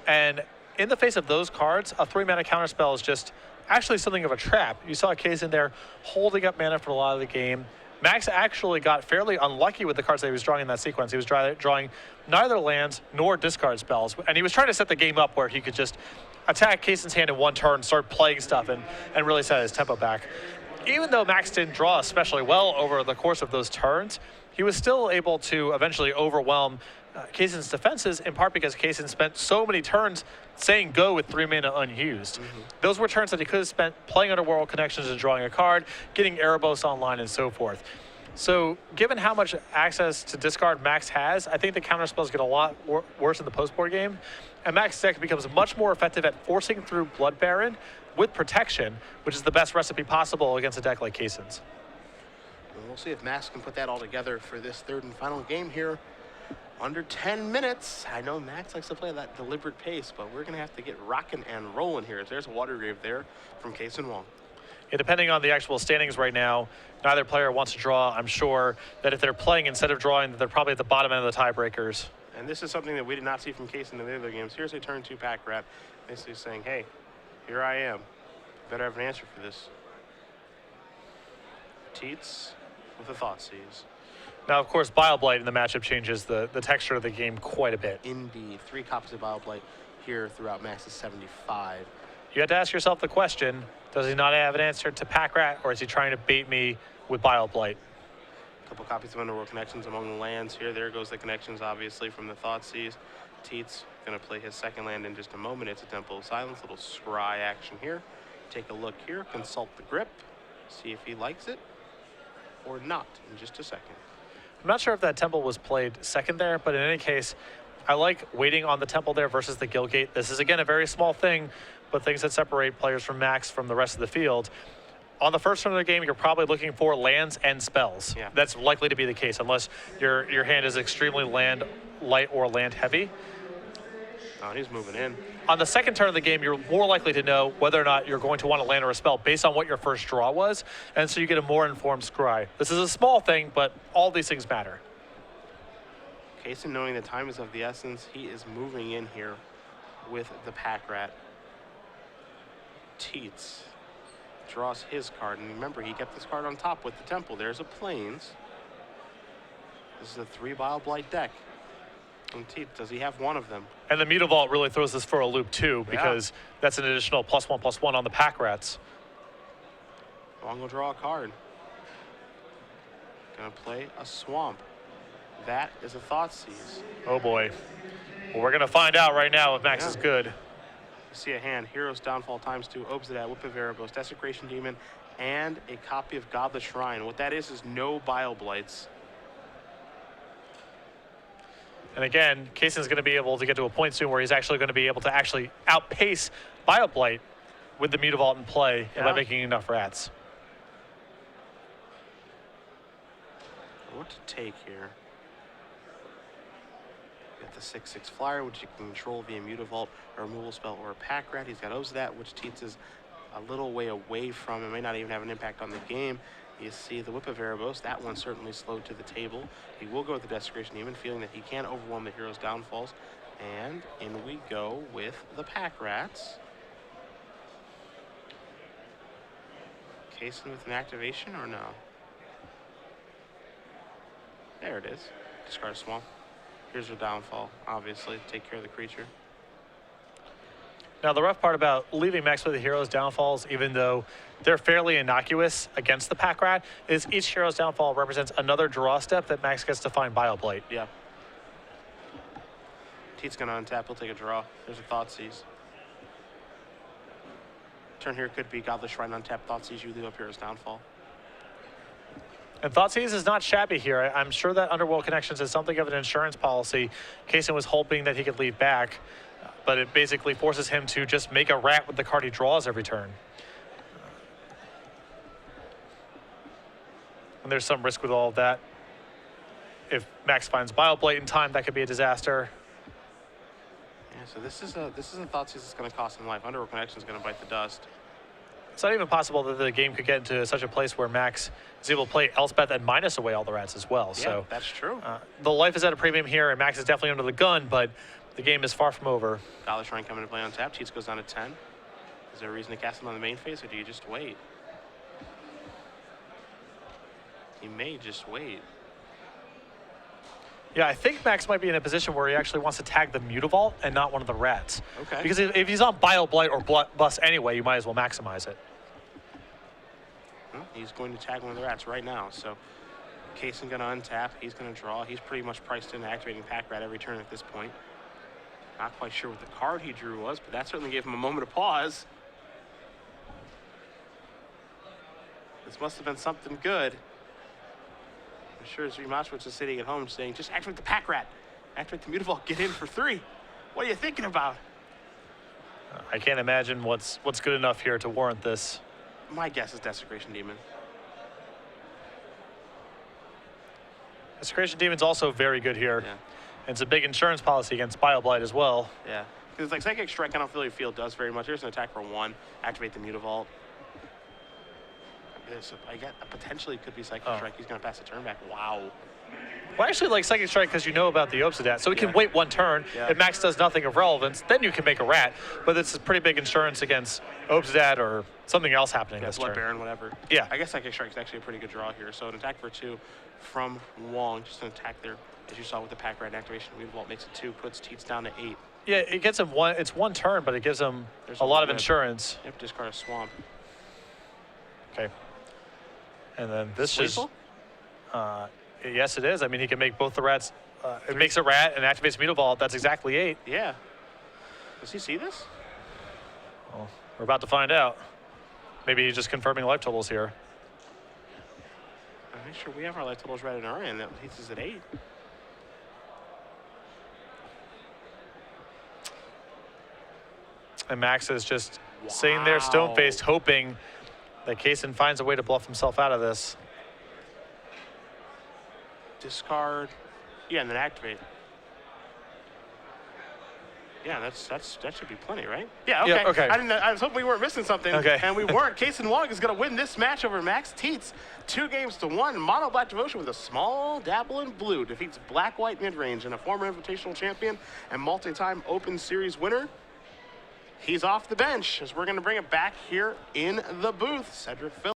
And in the face of those cards, a 3-mana counterspell is just actually something of a trap. You saw a case in there holding up mana for a lot of the game. Max actually got fairly unlucky with the cards that he was drawing in that sequence. He was drawing neither lands nor discard spells, and he was trying to set the game up where he could just attack Kasun's hand in one turn, start playing stuff, and really set his tempo back. Even though Max didn't draw especially well over the course of those turns, he was still able to eventually overwhelm Kasun's defenses, in part because Kasun spent so many turns saying go with 3 mana unused. Those were turns that he could have spent playing Underworld Connections and drawing a card, getting Erebos online, and so forth. So given how much access to discard Max has, I think the counterspells get a lot worse in the post-board game, and Max's deck becomes much more effective at forcing through Blood Baron with protection, which is the best recipe possible against a deck like Kasun's. We'll see if Max can put that all together for this 3rd and final game here. Under 10 minutes. I know Max likes to play that deliberate pace, but we're going to have to get rocking and rolling here. There's a Water Grave there from Kasun Wong. Yeah, depending on the actual standings right now, neither player wants to draw. I'm sure that if they're playing instead of drawing, they're probably at the bottom end of the tiebreakers. And this is something that we did not see from Kasun in the other games. Here's a turn 2 pack rat, basically saying, hey, here I am. Better have an answer for this. Tietze with a Thoughtseize. Now, of course, Bile Blight in the matchup changes the texture of the game quite a bit. Indeed. 3 copies of Bile Blight here throughout Max's 75. You have to ask yourself the question, does he not have an answer to Pack Rat, or is he trying to bait me with Bile Blight? A couple copies of Underworld Connections among the lands here. There goes the connections, obviously, from the Thoughtseize. Tietze going to play his 2nd land in just a moment. It's a Temple of Silence, little scry action here. Take a look here, consult the grip, see if he likes it or not in just a second. I'm not sure if that Temple was played 2nd there, but in any case, I like waiting on the Temple there versus the Guildgate. This is, again, a very small thing, but things that separate players from Max from the rest of the field. On the first turn of the game, you're probably looking for lands and spells. Yeah. That's likely to be the case, unless your hand is extremely land light or land heavy. Oh, he's moving in. On the 2nd turn of the game, you're more likely to know whether or not you're going to want a land or a spell based on what your first draw was, and so you get a more informed scry. This is a small thing, but all these things matter. Kasun, knowing the time is of the essence, he is moving in here with the Pack Rat. Tietze draws his card, and remember, he kept this card on top with the Temple. There's a Plains. This is a 3 Bile Blight deck. And Tietze, does he have one of them? And the Mutavault really throws this for a loop too, because that's an additional +1/+1 on the pack rats. Wong will draw a card. Gonna play a Swamp. That is a Thoughtseize. Oh boy. Well, we're gonna find out right now if Max is good. You see a hand, Hero's Downfall ×2, Obsidian, Whip of Erebos, Desecration Demon, and a copy of Godless Shrine. What that is no Bile Blights. And again, Kasun's going to be able to get to a point soon where he's actually going to be able to actually outpace Bioblight with the Mutavault in play and by making enough rats. What to take here? Got the 6/6 flyer, which you can control via Mutavault, a removal spell, or a pack rat. He's got Obsidian, which Tietze is a little way away from. It may not even have an impact on the game. You see the Whip of Erebos, that one certainly slowed to the table. He will go with the Desecration Demon, feeling that he can overwhelm the Hero's Downfalls. And in we go with the pack rats. Kasun with an activation or no? There it is. Discard a Swamp. Here's your Downfall, obviously. Take care of the creature. Now, the rough part about leaving Max with the Hero's Downfalls, even though they're fairly innocuous against the pack rat, is each Hero's Downfall represents another draw step that Max gets to find Bioblight. Yeah. Tietze's going to untap. He'll take a draw. There's a Thoughtseize. Turn here could be Godless Shrine, untap, Thoughtseize. You leave up Hero's Downfall. And Thoughtseize is not shabby here. I'm sure that Underworld Connections is something of an insurance policy. Kasun was hoping that he could leave back, but it basically forces him to just make a rat with the card he draws every turn. And there's some risk with all of that. If Max finds Bioblight in time, that could be a disaster. Yeah, so this is a Thoughtseize that's going to cost him life. Underworld Connection is going to bite the dust. It's not even possible that the game could get into such a place where Max is able to play Elspeth and minus away all the rats as well. Yeah, so that's true. The life is at a premium here, and Max is definitely under the gun, but the game is far from over. Godless Shrine coming to play on tap. Tietze goes down to 10. Is there a reason to cast him on the main phase, or do you just wait? He may just wait. Yeah, I think Max might be in a position where he actually wants to tag the Mutavault and not one of the rats. Okay. Because if he's on Bioblight or Bust anyway, you might as well maximize it. He's going to tag one of the rats right now. So Kasun going to untap. He's going to draw. He's pretty much priced in activating pack rat every turn at this point. Not quite sure what the card he drew was, but that certainly gave him a moment of pause. This must have been something good. I'm sure Zrimashwitz is sitting at home saying, just activate the pack rat. Activate the Mutavault. Get in for 3. What are you thinking about? I can't imagine what's good enough here to warrant this. My guess is Desecration Demon. Desecration Demon's also very good here. Yeah. And it's a big insurance policy against Bioblight as well. Yeah. Because like Psychic Strike, I don't really feel does very much. Here's an attack for 1. Activate the Mutavault. I get potentially could be Psychic Strike. He's going to pass the turn back. Wow. Well, I actually like Psychic Strike because you know about the Obsidian, so we can wait 1 turn. Yeah. If Max does nothing of relevance, then you can make a rat. But it's a pretty big insurance against Obsidian or something else happening this Blood turn. Baron, whatever. Yeah. I guess Psychic Strike is actually a pretty good draw here. So an attack for 2 from Wong. Just an attack there, as you saw with the pack rat activation. Mutavault makes it 2, puts Tietze down to 8. Yeah, it gets him one. It's 1 turn, but it gives him There's a lot of whip. insurance. Yep, discard a Swamp. Okay. And then this is. Lethal? Yes, it is. I mean, he can make both the rats. It makes a rat and activates Mutavault. That's exactly 8. Yeah. Does he see this? Well, we're about to find out. Maybe he's just confirming life totals here. I'm sure we have our life totals right in our end. That Tietze is at 8. And Max is just sitting there stone-faced, hoping that Kasun finds a way to bluff himself out of this. Discard. Yeah, and then activate. Yeah, that should be plenty, right? Yeah, okay. Yeah, okay. I was hoping we weren't missing something. Okay. And we weren't. Kasun Wong is going to win this match over Max Tietze. 2-1. Mono Black Devotion with a small dabble in blue. Defeats Black-White mid-range and a former Invitational champion and multi-time Open Series winner. He's off the bench as we're going to bring it back here in the booth. Cedric Phillips.